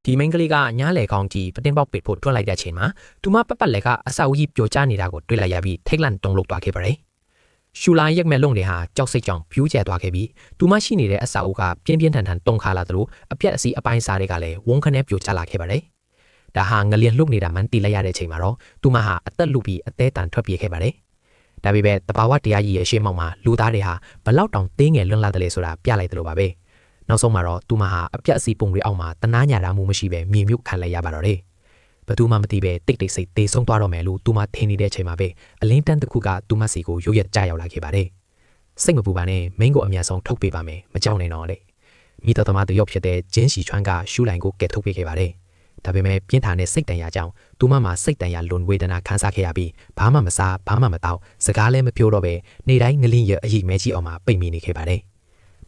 ဒီမိန်းကလေးကညားလေကောင်းကြီးပတင်းပေါက်ပစ်ဖို့တွက်လိုက်တဲ့အချိန်မှာသူမပတ်လက်ကအဆောက်ကြီးပြိုကျနေတာကိုတွေ့လိုက်ရပြီးထိတ်လန့်တုန်လှုပ်သွားခဲ့ပါတယ်။ရှူလာရက်မဲ့လုံတွေဟာကြောက်စိတ်ကြောင့်ပြူးကျဲသွားခဲ့ပြီးသူမရှိနေတဲ့အဆောက်အဦကပြင်းပြင်းထန်ထန်တုန်ခါလာသလိုအပြက်အစီအပိုင်းစားတွေကလည်းဝုန်းခနဲ့ပြိုကျလာခဲ့ပါတယ်။ဒါဟာငလျင်လှုပ်နေတာမှန်တိလိုက်ရတဲ့အချိန်မှာတော့သူမဟာအသက်လူပြီးအသေးတန်ထွက်ပြေးခဲ့ပါတယ်။ဒါပေမဲ့တဘာဝတရားကြီးရဲ့ရှေ့မှောက်မှာလူသားတွေဟာဘလောက်တောင်သေးငယ်လွန်းလာတယ်လေဆိုတာပြလိုက်တယ်လို့ပါပဲ။နောက်ဆုံးမှာတော့သူမဟာအပြက်အစီပုံတွေအောက်မှာတနာညာတာမှုမရှိပဲမြေမြုပ်ခံလိုက်ရပါတော့တယ်။ဘသူမှမသိပဲတိတ်တိတ်ဆိတ်တေဆုံးသွားတော့မယ်လို့သူမထင်နေတဲ့အချိန်မှာပဲအလင်းတန်းတစ်ခုကသူမစီကိုရုတ်ရက်ကြားရောက်လာခဲ့ပါတယ်။စိတ်မပူပါနဲ့မင်းကိုအမြန်ဆုံးထုတ်ပေးပါမယ်မကြောက်နဲ့တော့လေ။မိတော်သမားသူရောက်ဖြစ်တဲ့ဂျင်းစီချွမ်းကရှူလိုင်ကိုကယ်ထုတ်ပေးခဲ့ပါတယ်။ဒါပေမဲ့ပြင်းထန်တဲ့စိတ်တန်ရာကြောင့်သူမမှာစိတ်တန်ရာလွန်ဝေဒနာခံစားခဲ့ရပြီးဘာမှမစားဘာမှမတောက်စကားလည်းမပြောတော့ပဲနေတိုင်းငလင်းရအကြီးမဲကြီးအောင်မှာပိတ်မိနေခဲ့ပါတယ်။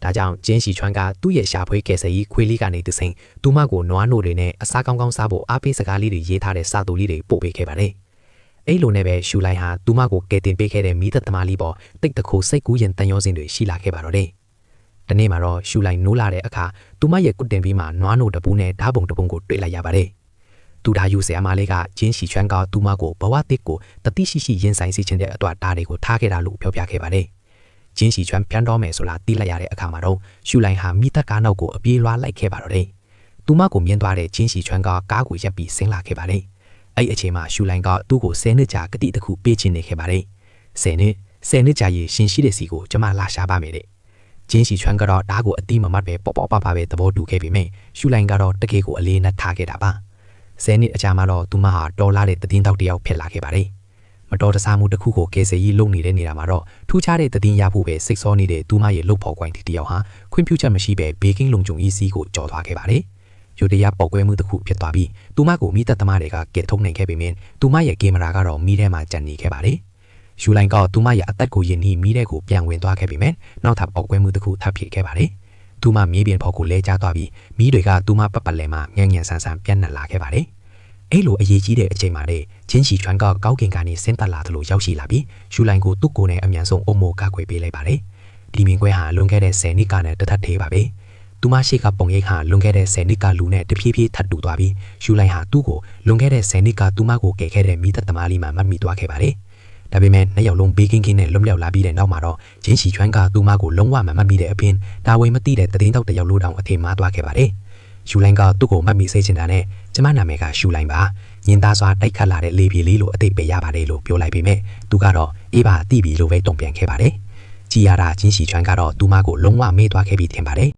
ဒါကြောင့်ဂျင်းစီချွမ်းကသူ့ရဲ့ရှာဖွေကယ်ဆယ်ရေးခွေးလေးကနေတဆင့်သူမကိုနွားနို့တွေနဲ့အစားကောင်းကောင်းစားဖို့အားပေးစကားလေးတွေရေးထားတဲ့စာတူလေးတွေပို့ပေးခဲ့ပါတယ်။အဲ့လိုနဲ့ပဲရှူလိုင်ဟာသူမကိုကယ်တင်ပေးခဲ့တဲ့မိသက်သမားလေးပေါ်တိတ်တခိုစိတ်ကူးရင်တန်ရောစင်တွေရှိလာခဲ့ပါတော့တယ်။ဒီနေ့မှာတော့ရှူလိုင်နိုးလာတဲ့အခါသူမရဲ့ကုတ်တင်ပြီးမှနွားနို့တပူးနဲ့ဓာပုံတပုံကိုတွေ့လိုက်ရပါတယ်။သူဒါယူဆရာမလေးကဂျင်းစီချွမ်းကသူမကိုဘဝတစ်ကိုတတိရှိရှိရင်ဆိုင်စေချင်တဲ့အတော့ဓာတ်တွေကိုထားခဲ့တာလို့ပြောပြခဲ့ပါတယ်။ဂျင်းစီချွမ်းပြန်တော်မယ်ဆိုတာသိလိုက်ရတဲ့အခါမှာတော့ရှူလိုင်ဟာမိသက်ကားနောက်ကိုအပြေးလွှားလိုက်ခဲ့ပါတော့တယ်။သူမကိုမြင်သွားတဲ့ဂျင်းစီချွမ်းကကားကိုရပ်ပြီးဆင်းလာခဲ့ပါတယ်။အဲ့အချိန်မှာရှူလိုင်ကသူ့ကို10နှစ်ကြာကတိတစ်ခုပေးချင်နေခဲ့ပါတယ်။10နှစ်ကြာရေးရှင်ရှိတဲ့စီကိုကျမလာရှာပါမယ်တဲ့။ဂျင်းစီချွမ်းကတော့ဓာတ်ကိုအတိမမတ်ပဲပေါ့ပေါ့ပါပါပဲသဘောတူခဲ့ပေမဲ့ရှူလိုင်ကတော့တကယ်ကိုအလေးနက်ထားခဲ့တာပါ။10နှစ်အကြာမှာတော့သူမဟာတော်လာတဲ့သတင်းတောက်တစ်ယောက်ဖြစ်လာခဲ့ပါတယ်။မတော်တဆမှုတစ်ခုကိုကယ်ဆယ်ရေးလုပ်နေတဲ့နေတာမှာတော့ထူးခြားတဲ့သတင်းရဖို့ပဲစိတ်ဆောနေတဲ့သူမရဲ့လှုပ်ဖော်ကွိုင်းတစ်ယောက်ဟာခွင့်ပြုချက်မရှိပဲဘေကင်းလုံခြုံရေးစီးကိုကြော်သွားခဲ့ပါတယ်။ယူတရပေါက်ကွဲမှုတစ်ခုဖြစ်သွားပြီးသူမကိုမိသက်သမားတွေကကယ်ထုတ်နိုင်ခဲ့ပေမဲ့သူမရဲ့ကင်မရာကတော့မီးထဲမှာကျန်နေခဲ့ပါတယ်။ယူလိုင်ကသူမရဲ့အသက်ကိုယဉ်နှီးမီးထဲကိုပြန်ဝင်သွားခဲ့ပေမဲ့နောက်ထပ်ပေါက်ကွဲမှုတစ်ခုထပ်ဖြစ်ခဲ့ပါတယ်။သူမမြေပြင်ပေါ်ကိုလဲကျသွားပြီးမီးတွေကသူမပတ်ပတ်လည်မှာငြန်ဆန်ဆန်ပြန့်နှံ့လာခဲ့ပါတယ်။အဲ့လိုအရေးကြီးတဲ့အချိန်မှာလေချင်းချီချွမ်းကကောက်ကင်ကနေဆင်းသက်လာသလိုရောက်ရှိလာပြီးရှူလိုင်ကိုသူ့ကိုယ်နဲ့အမြန်ဆုံးအုံမိုကခွေပေးလိုက်ပါတယ်။ဒီမြင်ကွဲဟာလွန်ခဲ့တဲ့10နှစ်ကနဲ့တသက်သေးပါပဲ။သူမရှိကပုံရိပ်ဟာလွန်ခဲ့တဲ့10နှစ်ကလူနဲ့တဖြည်းဖြည်းထပ်တူသွားပြီးရှူလိုင်ဟာသူ့ကိုလွန်ခဲ့တဲ့10နှစ်ကသူမကိုကယ်ခဲ့တဲ့မိသက်သမားလေးမှမှတ်မိသွားခဲ့ပါတယ်။ဒါပေမဲ့နှစ်ယောက်လုံးဘေးကင်းကင်းနဲ့လွတ်မြောက်လာပြီးတဲ့နောက်မှာတော့ချင်းချီချွမ်းကသူမကိုလုံးဝမမှတ်မိတဲ့အပြင်ဒါဝေမသိတဲ့သတင်းတောက်တစ်ယောက်လိုတောင်အထင်မှားသွားခဲ့ပါတယ်။ရှူလိုင်ကသူ့ကိုမှတ်မိစေချင်တာနဲ့ကျမနာမည်ကရှူလိုင်ပါညင်သားစွာတိုက်ခတ်လာတဲ့လေပြေလေးလိုအသိပေးရပါတယ်လို့ပြောလိုက်ပေမဲ့သူကတော့အေးပါတိပြီလို့ပဲတုံ့ပြန်ခဲ့ပါတယ်။ကြည်ရတာချင်းစီချွမ်းကတော့သူမကိုလုံးဝမေ့သွားခဲ့ပြီးထင်ပါတယ်